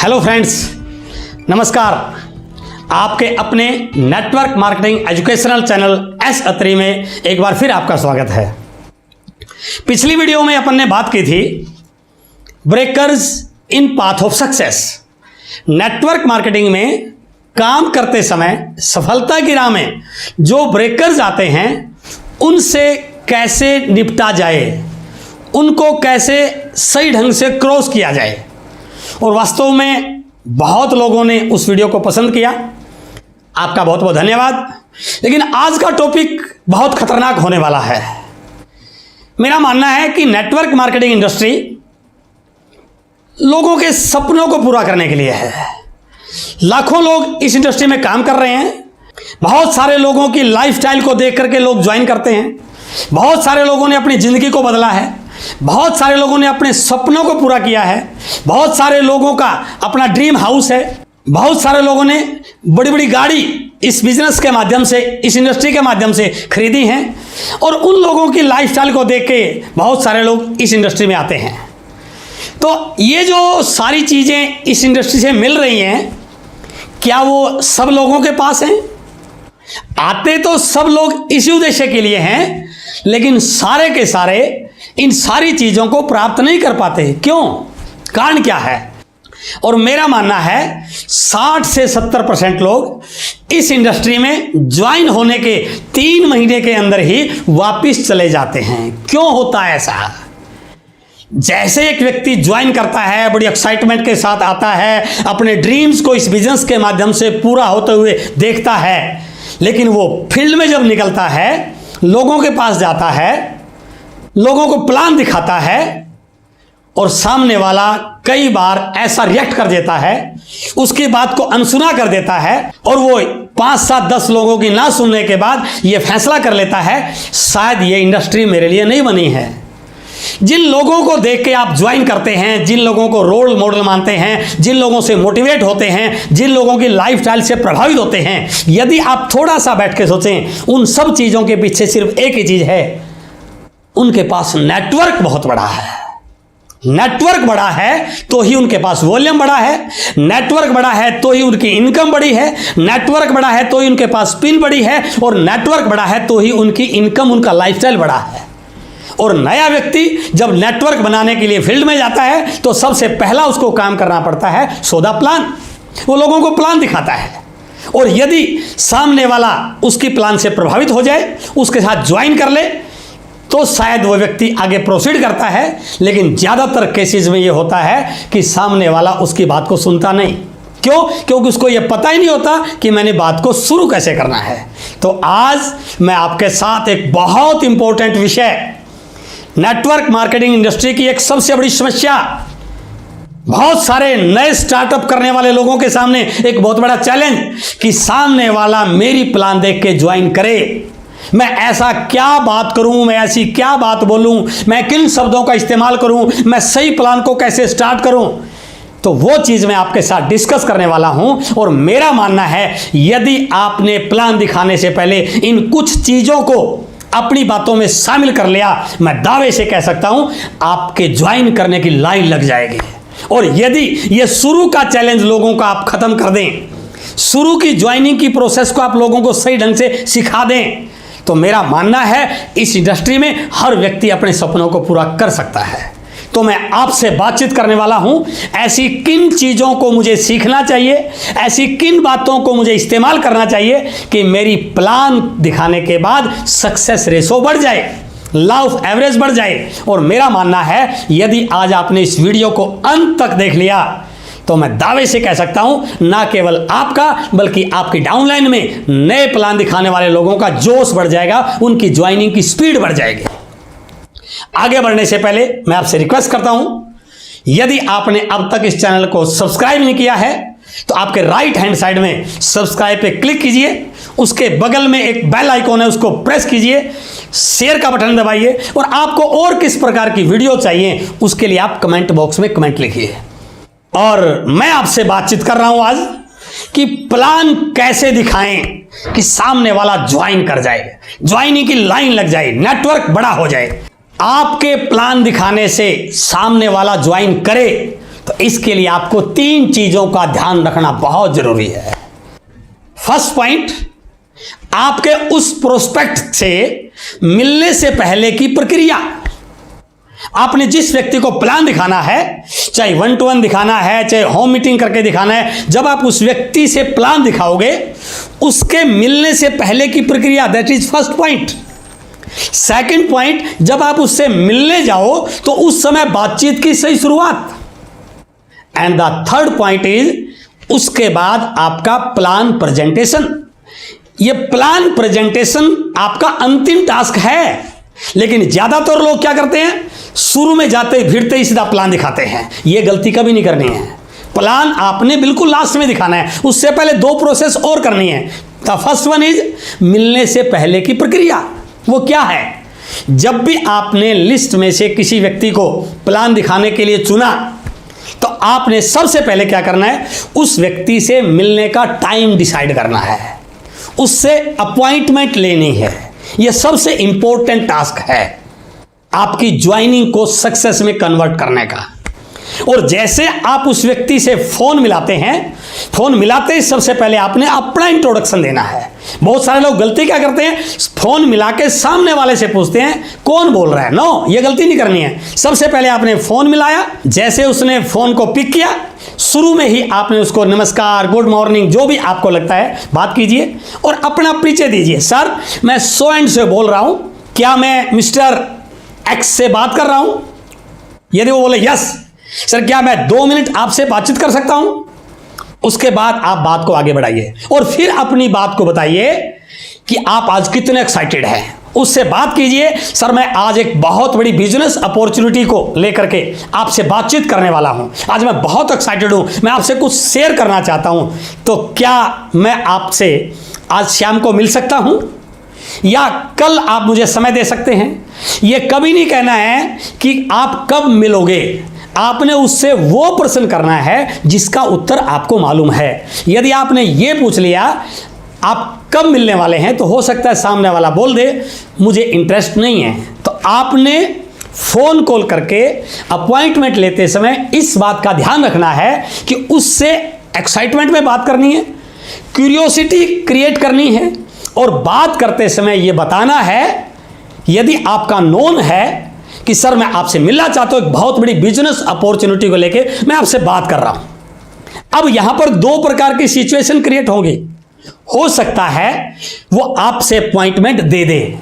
Hello friends, नमस्कार। आपके अपने network marketing educational channel S Atri में एक बार फिर आपका स्वागत है। पिछली वीडियो में अपन ने बात की थी breakers in path of success. Network marketing में काम करते समय सफलता की राह में जो ब्रेकर्स आते हैं उनसे कैसे निपटा जाए, उनको कैसे सही ढंग से क्रॉस किया जाए। और वास्तव में बहुत लोगों ने उस वीडियो को पसंद किया, आपका बहुत बहुत धन्यवाद। लेकिन आज का टॉपिक बहुत खतरनाक होने वाला है। मेरा मानना है कि नेटवर्क मार्केटिंग इंडस्ट्री लोगों के सपनों को पूरा करने के लिए है। लाखों लोग इस इंडस्ट्री में काम कर रहे हैं। बहुत सारे लोगों की लाइफस्टाइल को देख करके लोग ज्वाइन करते हैं। बहुत सारे लोगों ने अपनी जिंदगी को बदला है। बहुत सारे लोगों ने अपने सपनों को पूरा किया है। बहुत सारे लोगों का अपना ड्रीम हाउस है। बहुत सारे लोगों ने बड़ी बड़ी गाड़ी इस बिजनेस के माध्यम से, इस इंडस्ट्री के माध्यम से खरीदी हैं। और उन लोगों की लाइफस्टाइल को देख के बहुत सारे लोग इस इंडस्ट्री में आते हैं। तो ये जो सारी चीज़ें इस इंडस्ट्री से मिल रही हैं, क्या वो सब लोगों के पास हैं? आते तो सब लोग इसी उद्देश्य के लिए हैं, लेकिन सारे के सारे इन सारी चीज़ों को प्राप्त नहीं कर पाते। क्यों? कारण क्या है? और मेरा मानना है 60 से 70% लोग इस इंडस्ट्री में ज्वाइन होने के 3 महीने के अंदर ही वापस चले जाते हैं। क्यों होता है ऐसा? जैसे एक व्यक्ति ज्वाइन करता है, बड़ी एक्साइटमेंट के साथ आता है, अपने ड्रीम्स को इस बिजनेस के माध्यम से पूरा होते हुए देखता है, लेकिन वो फील्ड में जब निकलता है, लोगों के पास जाता है, लोगों को प्लान दिखाता है और सामने वाला कई बार ऐसा रिएक्ट कर देता है, उसकी बात को अनसुना कर देता है और वो 5, 7, 10 लोगों की ना सुनने के बाद ये फैसला कर लेता है शायद ये इंडस्ट्री मेरे लिए नहीं बनी है। जिन लोगों को देख के आप ज्वाइन करते हैं, जिन लोगों को रोल मॉडल मानते हैं, जिन लोगों से मोटिवेट होते हैं, जिन लोगों की लाइफस्टाइल से प्रभावित होते हैं, यदि आप थोड़ा सा बैठ के सोचें, उन सब चीज़ों के पीछे सिर्फ एक ही चीज़ है, उनके पास नेटवर्क बहुत बड़ा है। नेटवर्क बड़ा है तो ही उनके पास वॉल्यूम बड़ा है। नेटवर्क बड़ा है तो ही उनकी इनकम बड़ी है। नेटवर्क बड़ा है तो ही उनके पास पिन बड़ी है। और नेटवर्क बड़ा है तो ही उनकी इनकम, उनका लाइफस्टाइल बड़ा है। और नया व्यक्ति जब नेटवर्क बनाने के लिए फील्ड में जाता है तो सबसे पहला उसको काम करना पड़ता है सौदा प्लान। वो लोगों को प्लान दिखाता है और यदि सामने वाला उसकी प्लान से प्रभावित हो जाए, उसके साथ ज्वाइन कर ले, तो शायद वो व्यक्ति आगे प्रोसीड करता है। लेकिन ज़्यादातर केसेस में ये होता है कि सामने वाला उसकी बात को सुनता नहीं। क्यों? क्योंकि उसको ये पता ही नहीं होता कि मैंने बात को शुरू कैसे करना है। तो आज मैं आपके साथ एक बहुत इंपॉर्टेंट विषय, नेटवर्क मार्केटिंग इंडस्ट्री की एक सबसे बड़ी समस्या, बहुत सारे नए स्टार्टअप करने वाले लोगों के सामने एक बहुत बड़ा चैलेंज कि सामने वाला मेरी प्लान देख के ज्वाइन करे। मैं ऐसा क्या बात करूं, मैं ऐसी क्या बात बोलूं, मैं किन शब्दों का इस्तेमाल करूं, मैं सही प्लान को कैसे स्टार्ट करूं, तो वो चीज़ मैं आपके साथ डिस्कस करने वाला हूं। और मेरा मानना है यदि आपने प्लान दिखाने से पहले इन कुछ चीज़ों को अपनी बातों में शामिल कर लिया, मैं दावे से कह सकता हूं आपके ज्वाइन करने की लाइन लग जाएगी। और यदि ये शुरू का चैलेंज लोगों का आप खत्म कर दें, शुरू की ज्वाइनिंग की प्रोसेस को आप लोगों को सही ढंग से सिखा दें, तो मेरा मानना है इस इंडस्ट्री में हर व्यक्ति अपने सपनों को पूरा कर सकता है। तो मैं आपसे बातचीत करने वाला हूं, ऐसी किन चीज़ों को मुझे सीखना चाहिए, ऐसी किन बातों को मुझे इस्तेमाल करना चाहिए कि मेरी प्लान दिखाने के बाद सक्सेस रेशो बढ़ जाए, लॉ ऑफ एवरेज बढ़ जाए। और मेरा मानना है यदि आज आपने इस वीडियो को अंत तक देख लिया तो मैं दावे से कह सकता हूं ना केवल आपका बल्कि आपकी डाउनलाइन में नए प्लान दिखाने वाले लोगों का जोश बढ़ जाएगा, उनकी ज्वाइनिंग की स्पीड बढ़ जाएगी। आगे बढ़ने से पहले मैं आपसे रिक्वेस्ट करता हूं, यदि आपने अब तक इस चैनल को सब्सक्राइब नहीं किया है तो आपके राइट हैंड साइड में सब्सक्राइब पे क्लिक कीजिए, उसके बगल में एक बेल आइकॉन है उसको प्रेस कीजिए, शेयर का बटन दबाइए और आपको और किस प्रकार की वीडियो चाहिए उसके लिए आप कमेंट बॉक्स में कमेंट लिखिए। और मैं आपसे बातचीत कर रहा हूं आज कि प्लान कैसे दिखाएं कि सामने वाला ज्वाइन कर जाए, ज्वाइनिंग की लाइन लग जाए, नेटवर्क बड़ा हो जाए। आपके प्लान दिखाने से सामने वाला ज्वाइन करे तो इसके लिए आपको 3 चीजों का ध्यान रखना बहुत जरूरी है। फर्स्ट पॉइंट, आपके उस प्रोस्पेक्ट से मिलने से पहले की प्रक्रिया। आपने जिस व्यक्ति को प्लान दिखाना है, चाहे 1-to-1 दिखाना है, चाहे होम मीटिंग करके दिखाना है, जब आप उस व्यक्ति से प्लान दिखाओगे, उसके मिलने से पहले की प्रक्रिया, that is first point. Second point, जब आप उससे मिलने जाओ तो उस समय बातचीत की सही शुरुआत। And the third point is, उसके बाद आपका प्लान प्रेजेंटेशन। ये प्लान प्रेजेंटेशन आपका अंतिम टास्क है, लेकिन ज्यादातर लोग क्या करते हैं, शुरू में जाते भिड़ते ही सीधा प्लान दिखाते हैं। यह गलती कभी नहीं करनी है। प्लान आपने बिल्कुल लास्ट में दिखाना है, उससे पहले 2 प्रोसेस और करनी है। द फर्स्ट वन इज मिलने से पहले की प्रक्रिया। वो क्या है, जब भी आपने लिस्ट में से किसी व्यक्ति को प्लान दिखाने के लिए चुना, तो आपने सबसे पहले क्या करना है, उस व्यक्ति से मिलने का टाइम डिसाइड करना है, उससे अपॉइंटमेंट लेनी है। यह सबसे इंपॉर्टेंट टास्क है आपकी ज्वाइनिंग को सक्सेस में कन्वर्ट करने का। और जैसे आप उस व्यक्ति से फोन मिलाते हैं, फोन मिलाते ही सबसे पहले आपने अपना इंट्रोडक्शन देना है। बहुत सारे लोग गलती क्या करते हैं, फोन मिला के सामने वाले से पूछते हैं कौन बोल रहा है। नो, ये गलती नहीं करनी है। सबसे पहले आपने फोन मिलाया, जैसे उसने फोन को पिक किया, शुरू में ही आपने उसको नमस्कार, गुड मॉर्निंग, जो भी आपको लगता है बात कीजिए और अपना परिचय दीजिए। सर, मैं सो एंड से बोल रहा हूं, क्या मैं मिस्टर एक्स से बात कर रहा हूं? यदि वो बोले यस सर, क्या मैं 2 मिनट आपसे बातचीत कर सकता हूं? उसके बाद आप बात को आगे बढ़ाइए और फिर अपनी बात को बताइए कि आप आज कितने एक्साइटेड हैं। उससे बात कीजिए, सर मैं आज एक बहुत बड़ी बिजनेस अपॉर्चुनिटी को लेकर के आपसे बातचीत करने वाला हूं, आज मैं बहुत एक्साइटेड हूं, मैं आपसे कुछ शेयर करना चाहता हूं, तो क्या मैं आपसे आज शाम को मिल सकता हूं या कल आप मुझे समय दे सकते हैं? यह कभी नहीं कहना है कि आप कब मिलोगे, आपने उससे वो प्रश्न करना है जिसका उत्तर आपको मालूम है। यदि आपने ये पूछ लिया आप कब मिलने वाले हैं, तो हो सकता है सामने वाला बोल दे मुझे इंटरेस्ट नहीं है। तो आपने फोन कॉल करके अपॉइंटमेंट लेते समय इस बात का ध्यान रखना है कि उससे एक्साइटमेंट में बात करनी है, क्यूरियोसिटी क्रिएट करनी है और बात करते समय यह बताना है, यदि आपका नोन है कि सर मैं आपसे मिलना चाहता हूं, एक बहुत बड़ी बिजनेस अपॉर्चुनिटी को लेके मैं आपसे बात कर रहा हूं। अब यहां पर 2 प्रकार की सिचुएशन क्रिएट होगी। हो सकता है वो आपसे अपॉइंटमेंट दे दे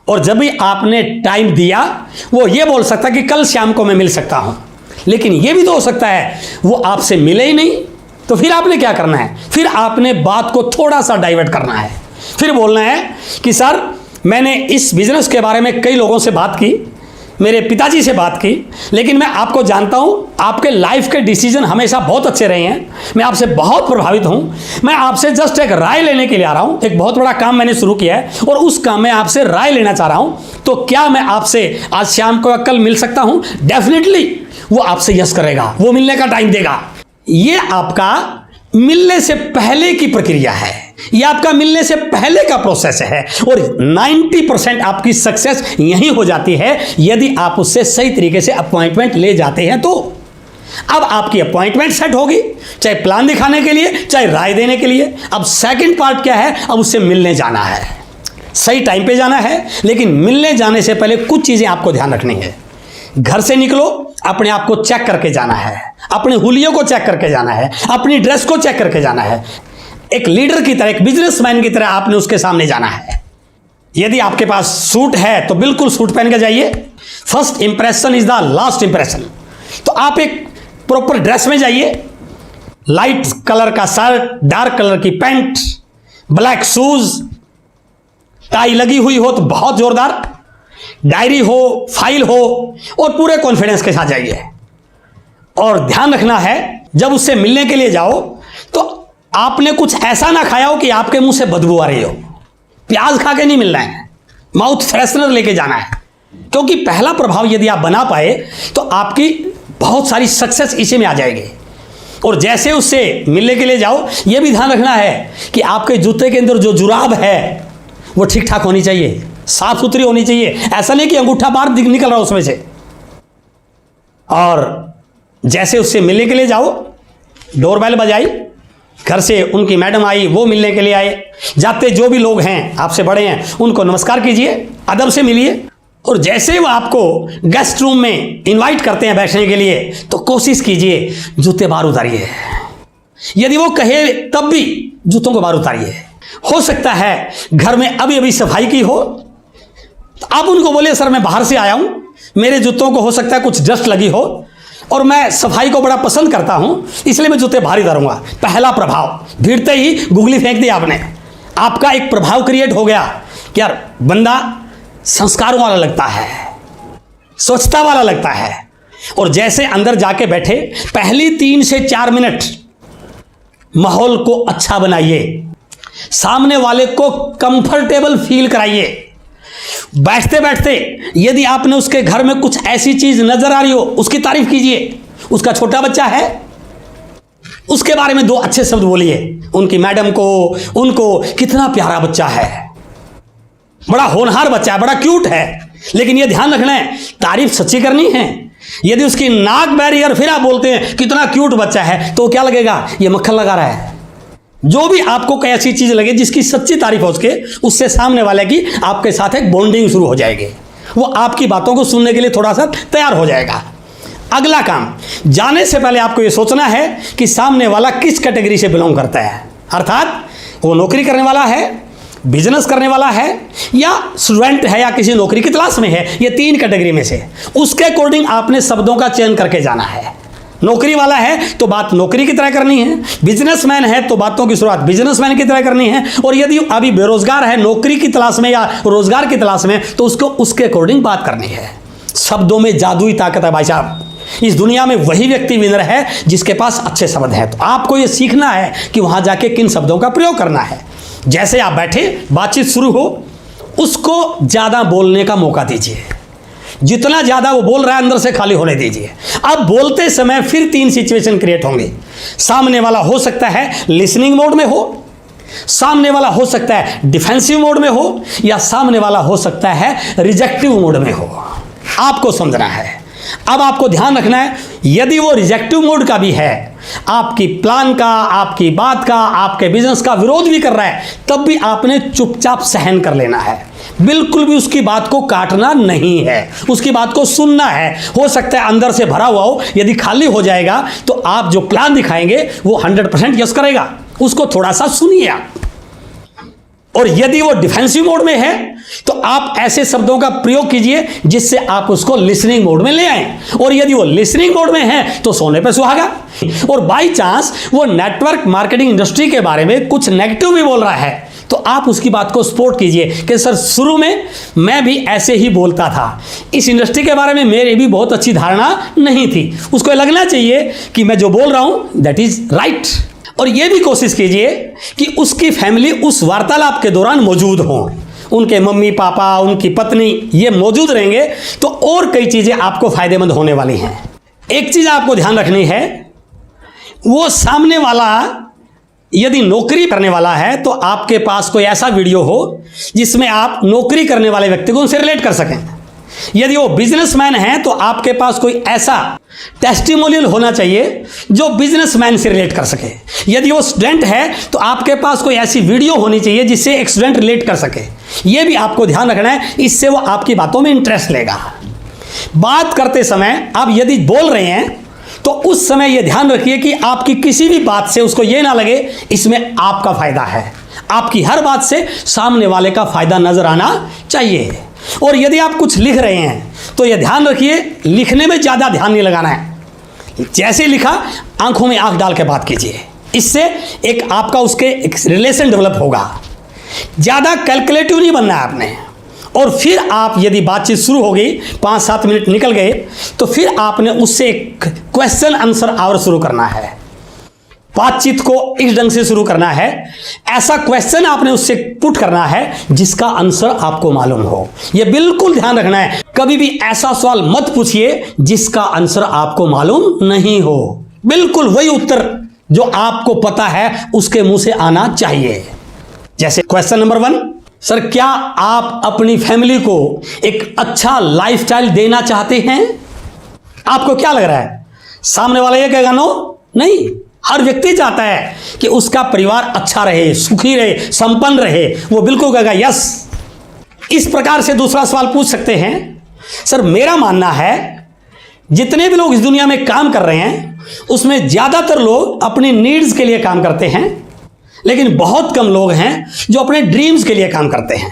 और जब भी आपने टाइम दिया वो ये बोल सकता है कि कल शाम को मैं मिल सकता हूं, लेकिन ये भी तो हो सकता है वो आपसे मिले ही नहीं। तो फिर आपने क्या करना है, फिर आपने बात को थोड़ा सा डाइवर्ट करना है। फिर बोलना है कि सर मैंने इस बिजनेस के बारे में कई लोगों से बात की, मेरे पिताजी से बात की, लेकिन मैं आपको जानता हूं आपके लाइफ के डिसीजन हमेशा बहुत अच्छे रहे हैं, मैं आपसे बहुत प्रभावित हूं, मैं आपसे जस्ट एक राय लेने के लिए आ रहा हूं। एक बहुत बड़ा काम मैंने शुरू किया है और उस काम में आपसे राय लेना चाह रहा हूं, तो क्या मैं आपसे आज शाम को या कल मिल सकता हूं? डेफिनेटली वो आपसे यस करेगा, वो मिलने का टाइम देगा। ये आपका मिलने से पहले की प्रक्रिया है, यह आपका मिलने से पहले का प्रोसेस है और 90% आपकी सक्सेस यही हो जाती है यदि आप उससे सही तरीके से अपॉइंटमेंट ले जाते हैं। तो अब आपकी अपॉइंटमेंट सेट होगी, चाहे प्लान दिखाने के लिए चाहे राय देने के लिए। अब सेकंड पार्ट क्या है, अब उससे मिलने जाना है, सही टाइम पे जाना है, लेकिन मिलने जाने से पहले कुछ चीजें आपको ध्यान रखनी है। घर से निकलो, अपने आप को चेक करके जाना है, अपने हुलियों को चेक करके जाना है, अपनी ड्रेस को चेक करके जाना है। एक लीडर की तरह, एक बिजनेसमैन की तरह आपने उसके सामने जाना है। यदि आपके पास सूट है तो बिल्कुल सूट पहन के जाइए। First impression is the last impression. तो आप एक प्रॉपर ड्रेस में जाइए, लाइट कलर का शर्ट, डार्क कलर की पैंट, ब्लैक शूज, टाई लगी हुई हो तो बहुत जोरदार, डायरी हो, फाइल हो और पूरे कॉन्फिडेंस के साथ जाइए। और ध्यान रखना है जब उससे मिलने के लिए जाओ तो आपने कुछ ऐसा ना खाया हो कि आपके मुंह से बदबू आ रही हो। प्याज खा के नहीं मिलना है, माउथ फ्रेशनर लेके जाना है, क्योंकि पहला प्रभाव यदि आप बना पाए तो आपकी बहुत सारी सक्सेस इसी में आ जाएगी। और जैसे उससे मिलने के लिए जाओ, यह भी ध्यान रखना है कि आपके जूते के अंदर जो जुराब है वो ठीक ठाक होनी चाहिए, साफ सुथरी होनी चाहिए। ऐसा नहीं कि अंगूठा बाहर निकल रहा उसमें से। और जैसे उससे मिलने के लिए जाओ, डोरबेल बजाई, घर से उनकी मैडम आई, वो मिलने के लिए आए, जाते जो भी लोग हैं आपसे बड़े हैं उनको नमस्कार कीजिए, अदब से मिलिए। और जैसे वो आपको गेस्ट रूम में इनवाइट करते हैं बैठने के लिए, तो कोशिश कीजिए जूते बाहर उतारिए। यदि वो कहे तब भी जूतों को बाहर उतारिए। हो सकता है घर में अभी अभी सफाई की हो, तो आप उनको बोले सर मैं बाहर से आया हूं, मेरे जूतों को हो सकता है कुछ डस्ट लगी हो और मैं सफाई को बड़ा पसंद करता हूं, इसलिए मैं जूते बाहर ही उतारूंगा। पहला प्रभाव, भीड़ते ही गुगली फेंक दी आपने, आपका एक प्रभाव क्रिएट हो गया कि यार बंदा संस्कारों वाला लगता है, स्वच्छता वाला लगता है। और जैसे अंदर जाके बैठे, पहली 3 से 4 मिनट माहौल को अच्छा बनाइए, सामने वाले को कंफर्टेबल फील कराइए। बैठते बैठते यदि आपने उसके घर में कुछ ऐसी चीज नजर आ रही हो, उसकी तारीफ कीजिए। उसका छोटा बच्चा है, उसके बारे में 2 अच्छे शब्द बोलिए, उनकी मैडम को, उनको, कितना प्यारा बच्चा है, बड़ा होनहार बच्चा है, बड़ा क्यूट है। लेकिन यह ध्यान रखना है, तारीफ सच्ची करनी है। यदि उसकी नाक बह रही है और फिर आप बोलते हैं कितना क्यूट बच्चा है, तो क्या लगेगा, ये मक्खन लगा रहा है। जो भी आपको कोई ऐसी चीज लगे जिसकी सच्ची तारीफ हो उसके, उससे सामने वाले की आपके साथ एक बॉन्डिंग शुरू हो जाएगी, वो आपकी बातों को सुनने के लिए थोड़ा सा तैयार हो जाएगा। अगला काम, जाने से पहले आपको यह सोचना है कि सामने वाला किस कैटेगरी से बिलोंग करता है, अर्थात वो नौकरी करने वाला है, बिजनेस करने वाला है, या स्टूडेंट है, या किसी नौकरी की तलाश में है। ये 3 कैटेगरी में से उसके अकॉर्डिंग आपने शब्दों का चयन करके जाना है। नौकरी वाला है तो बात नौकरी की तरह करनी है, बिजनेसमैन है तो बातों की शुरुआत बिजनेसमैन की तरह करनी है, और यदि अभी बेरोजगार है, नौकरी की तलाश में या रोजगार की तलाश में, तो उसको उसके अकॉर्डिंग बात करनी है। शब्दों में जादुई ताकत है भाई साहब। इस दुनिया में वही व्यक्ति विनर है जिसके पास अच्छे शब्द हैं। तो आपको यह सीखना है कि वहां जाके किन शब्दों का प्रयोग करना है। जैसे आप बैठे, बातचीत शुरू हो, उसको ज्यादा बोलने का मौका दीजिए। जितना ज्यादा वो बोल रहा है अंदर से खाली होने दीजिए। अब बोलते समय फिर 3 सिचुएशन क्रिएट होंगे। सामने वाला हो सकता है लिसनिंग मोड में हो, सामने वाला हो सकता है डिफेंसिव मोड में हो, या सामने वाला हो सकता है रिजेक्टिव मोड में हो। आपको समझना है। अब आपको ध्यान रखना है, यदि वो रिजेक्टिव मोड का भी है, आपकी प्लान का, आपकी बात का, आपके बिजनेस का विरोध भी कर रहा है, तब भी आपने चुपचाप सहन कर लेना है। बिल्कुल भी उसकी बात को काटना नहीं है, उसकी बात को सुनना है। हो सकता है अंदर से भरा हुआ हो, यदि खाली हो जाएगा तो आप जो प्लान दिखाएंगे वो 100% यस करेगा, उसको थोड़ा सा सुनिए आप। और यदि वो डिफेंसिव मोड में है तो आप ऐसे शब्दों का प्रयोग कीजिए जिससे आप उसको लिसनिंग मोड में ले आए। और यदि वो लिसनिंग मोड में है तो सोने पे सुहागा। और बाई चांस वो नेटवर्क मार्केटिंग इंडस्ट्री के बारे में कुछ नेगेटिव भी बोल रहा है, तो आप उसकी बात को सपोर्ट कीजिए कि सर शुरू में मैं भी ऐसे ही बोलता था, इस इंडस्ट्री के बारे में मेरी भी बहुत अच्छी धारणा नहीं थी। उसको लगना चाहिए कि मैं जो बोल रहा हूं दैट इज राइट। और यह भी कोशिश कीजिए कि उसकी फैमिली उस वार्तालाप के दौरान मौजूद हो, उनके मम्मी पापा, उनकी पत्नी, ये मौजूद रहेंगे तो और कई चीजें आपको फायदेमंद होने वाली हैं। एक चीज आपको ध्यान रखनी है, वो सामने वाला यदि नौकरी करने वाला है तो आपके पास कोई ऐसा वीडियो हो जिसमें आप नौकरी करने वाले व्यक्ति को उनसे रिलेट कर सकें। यदि वो बिजनेसमैन है तो आपके पास कोई ऐसा टेस्टिमोनियल होना चाहिए जो बिजनेसमैन से रिलेट कर सके। यदि वो स्टूडेंट है तो आपके पास कोई ऐसी वीडियो होनी चाहिए जिससे एक स्टूडेंट रिलेट कर सके। ये भी आपको ध्यान रखना है, इससे वो आपकी बातों में इंटरेस्ट लेगा। बात करते समय आप यदि बोल रहे हैं तो उस समय यह ध्यान रखिए कि आपकी किसी भी बात से उसको यह ना लगे इसमें आपका फायदा है। आपकी हर बात से सामने वाले का फायदा नजर आना चाहिए। और यदि आप कुछ लिख रहे हैं तो यह ध्यान रखिए, लिखने में ज्यादा ध्यान नहीं लगाना है। जैसे लिखा, आंखों में आंख डाल के बात कीजिए, इससे एक आपका उसके एक रिलेशन डेवलप होगा। ज्यादा कैलकुलेटिव नहीं बनना है आपने। और फिर आप यदि बातचीत शुरू हो गई, 5-7 मिनट निकल गए, तो फिर आपने उससे एक क्वेश्चन आंसर आवर शुरू करना है। बातचीत को इस ढंग से शुरू करना है, ऐसा क्वेश्चन आपने उससे पुट करना है जिसका आंसर आपको मालूम हो। यह बिल्कुल ध्यान रखना है, कभी भी ऐसा सवाल मत पूछिए जिसका आंसर आपको मालूम नहीं हो। बिल्कुल वही उत्तर जो आपको पता है उसके मुंह से आना चाहिए। जैसे क्वेश्चन नंबर 1, सर क्या आप अपनी फैमिली को एक अच्छा लाइफस्टाइल देना चाहते हैं? आपको क्या लग रहा है, सामने वाला ये कहेगा नो नहीं। हर व्यक्ति चाहता है कि उसका परिवार अच्छा रहे, सुखी रहे, संपन्न रहे। वो बिल्कुल कहेगा यस। इस प्रकार से दूसरा सवाल पूछ सकते हैं, सर मेरा मानना है जितने भी लोग इस दुनिया में काम कर रहे हैं उसमें ज़्यादातर लोग अपनी नीड्स के लिए काम करते हैं, लेकिन बहुत कम लोग हैं जो अपने ड्रीम्स के लिए काम करते हैं।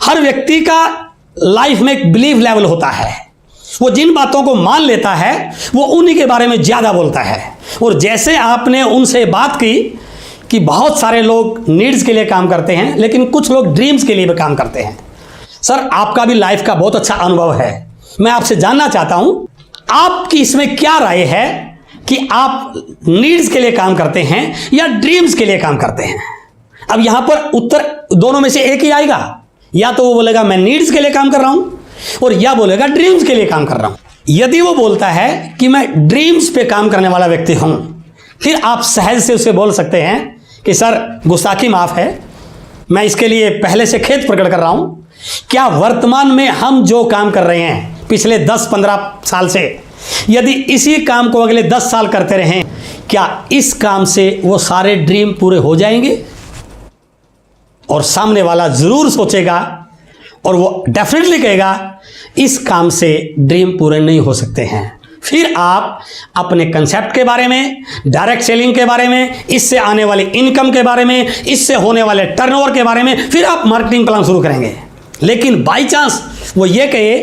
हर व्यक्ति का लाइफ में एक बिलीफ लेवल होता है। वो जिन बातों को मान लेता है वो उन्हीं के बारे में ज़्यादा बोलता है। और जैसे आपने उनसे बात की कि बहुत सारे लोग नीड्स के लिए काम करते हैं, लेकिन कुछ लोग ड्रीम्स के लिए भी काम करते हैं। सर आपका भी लाइफ का बहुत अच्छा अनुभव है। मैं आपसे जानना चाहता हूं आपकी इसमें क्या राय है कि आप नीड्स के लिए काम करते हैं या ड्रीम्स के लिए काम करते हैं। अब यहां पर उत्तर दोनों में से एक ही आएगा। या तो वो बोलेगा मैं नीड्स के लिए काम कर रहा हूं, और या बोलेगा ड्रीम्स के लिए काम कर रहा हूं। यदि वो बोलता है कि मैं ड्रीम्स पे काम करने वाला व्यक्ति हूं, फिर आप सहज से उसे बोल सकते हैं कि सर गुस्ताखी माफ है, मैं इसके लिए पहले से खेद प्रकट कर रहा हूं। क्या वर्तमान में हम जो काम कर रहे हैं पिछले 10-15 साल से, यदि इसी काम को अगले 10 साल करते रहें, क्या इस काम से वो सारे ड्रीम पूरे हो जाएंगे? और सामने वाला जरूर सोचेगा और वो डेफिनेटली कहेगा इस काम से ड्रीम पूरे नहीं हो सकते हैं। फिर आप अपने कंसेप्ट के बारे में, डायरेक्ट सेलिंग के बारे में, इससे आने वाले इनकम के बारे में, इससे होने वाले टर्नओवर के बारे में फिर आप मार्केटिंग प्लान शुरू करेंगे। लेकिन बाई चांस वो ये कहे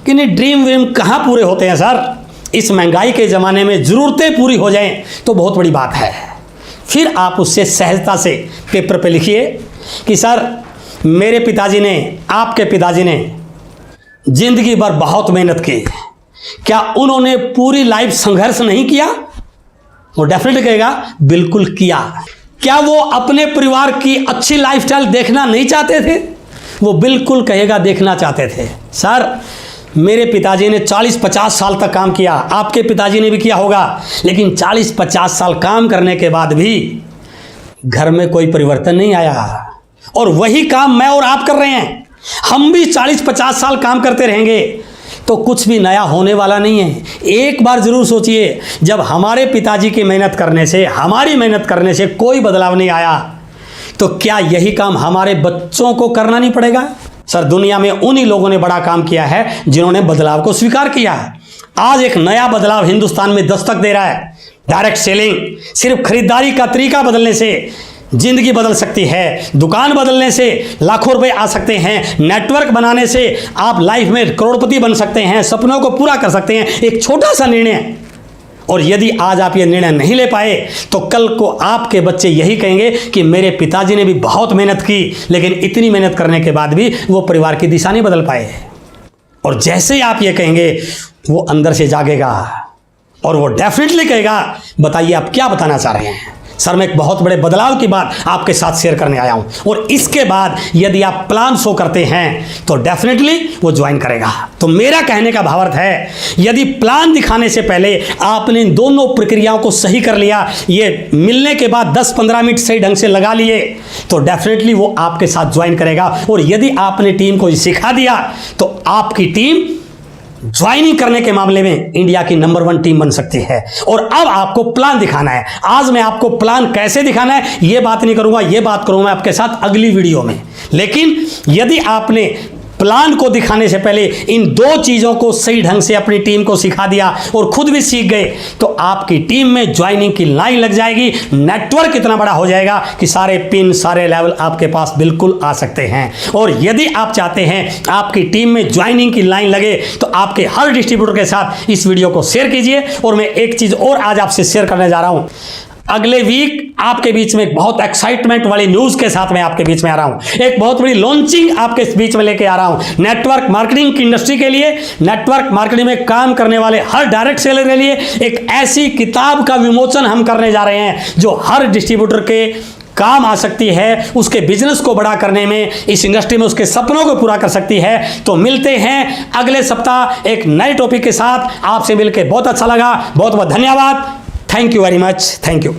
कि नहीं ड्रीम व्रीम कहाँ पूरे होते हैं सर, इस महंगाई के ज़माने में ज़रूरतें पूरी हो जाएं तो बहुत बड़ी बात है। फिर आप उससे सहजता से पेपर पे लिखिए कि सर मेरे पिताजी ने, आपके पिताजी ने जिंदगी भर बहुत मेहनत की, क्या उन्होंने पूरी लाइफ संघर्ष नहीं किया? वो डेफिनेटली कहेगा बिल्कुल किया। क्या वो अपने परिवार की अच्छी लाइफस्टाइल देखना नहीं चाहते थे? वो बिल्कुल कहेगा देखना चाहते थे। सर मेरे पिताजी ने 40-50 साल तक काम किया, आपके पिताजी ने भी किया होगा, लेकिन 40-50 साल काम करने के बाद भी घर में कोई परिवर्तन नहीं आया। और वही काम मैं और आप कर रहे हैं। हम भी 40-50 साल काम करते रहेंगे तो कुछ भी नया होने वाला नहीं है। एक बार जरूर सोचिए, जब हमारे पिताजी की मेहनत करने से, हमारी मेहनत करने से कोई बदलाव नहीं आया, तो क्या यही काम हमारे बच्चों को करना नहीं पड़ेगा? सर दुनिया में उन्हीं लोगों ने बड़ा काम किया है जिन्होंने बदलाव को स्वीकार किया है। आज एक नया बदलाव हिंदुस्तान में दस्तक दे रहा है। डायरेक्ट सेलिंग, सिर्फ खरीदारी का तरीका बदलने से जिंदगी बदल सकती है। दुकान बदलने से लाखों रुपए आ सकते हैं। नेटवर्क बनाने से आप लाइफ में करोड़पति बन सकते हैं, सपनों को पूरा कर सकते हैं। एक छोटा सा निर्णय, और यदि आज आप ये निर्णय नहीं ले पाए तो कल को आपके बच्चे यही कहेंगे कि मेरे पिताजी ने भी बहुत मेहनत की, लेकिन इतनी मेहनत करने के बाद भी वो परिवार की दिशा नहीं बदल पाए। और जैसे ही आप ये कहेंगे वो अंदर से जागेगा और वो डेफिनेटली कहेगा बताइए आप क्या बताना चाह रहे हैं। सर मैं एक बहुत बड़े बदलाव की बात आपके साथ शेयर करने आया हूं, और इसके बाद यदि आप प्लान शो करते हैं तो डेफिनेटली वो ज्वाइन करेगा। तो मेरा कहने का भावार्थ है, यदि प्लान दिखाने से पहले आपने इन दोनों प्रक्रियाओं को सही कर लिया, ये मिलने के बाद 10-15 मिनट सही ढंग से लगा लिए, तो डेफिनेटली वो आपके साथ ज्वाइन करेगा। और यदि आपने टीम को सिखा दिया तो आपकी टीम ज्वाइनिंग करने के मामले में इंडिया की नंबर 1 टीम बन सकती है। और अब आपको प्लान दिखाना है। आज मैं आपको प्लान कैसे दिखाना है ये बात नहीं करूंगा, ये बात करूंगा आपके साथ अगली वीडियो में। लेकिन यदि आपने प्लान को दिखाने से पहले इन 2 चीज़ों को सही ढंग से अपनी टीम को सिखा दिया और खुद भी सीख गए, तो आपकी टीम में ज्वाइनिंग की लाइन लग जाएगी। नेटवर्क इतना बड़ा हो जाएगा कि सारे पिन, सारे लेवल आपके पास बिल्कुल आ सकते हैं। और यदि आप चाहते हैं आपकी टीम में ज्वाइनिंग की लाइन लगे तो आपके हर डिस्ट्रीब्यूटर के साथ इस वीडियो को शेयर कीजिए। और मैं एक चीज़ और आज आपसे शेयर करने जा रहा हूँ। अगले वीक आपके बीच में एक बहुत एक्साइटमेंट वाली न्यूज के साथ मैं आपके बीच में आ रहा हूं। एक बहुत बड़ी लॉन्चिंग आपके बीच में लेके आ रहा हूं। नेटवर्क मार्केटिंग की इंडस्ट्री के लिए, नेटवर्क मार्केटिंग में काम करने वाले हर डायरेक्ट सेलर के लिए एक ऐसी किताब का विमोचन हम करने जा रहे हैं जो हर डिस्ट्रीब्यूटर के काम आ सकती है, उसके बिजनेस को बड़ा करने में, इस इंडस्ट्री में उसके सपनों को पूरा कर सकती है। तो मिलते हैं अगले सप्ताह एक नए टॉपिक के साथ। आपसे मिलकर बहुत अच्छा लगा। बहुत बहुत धन्यवाद। Thank you very much. Thank you.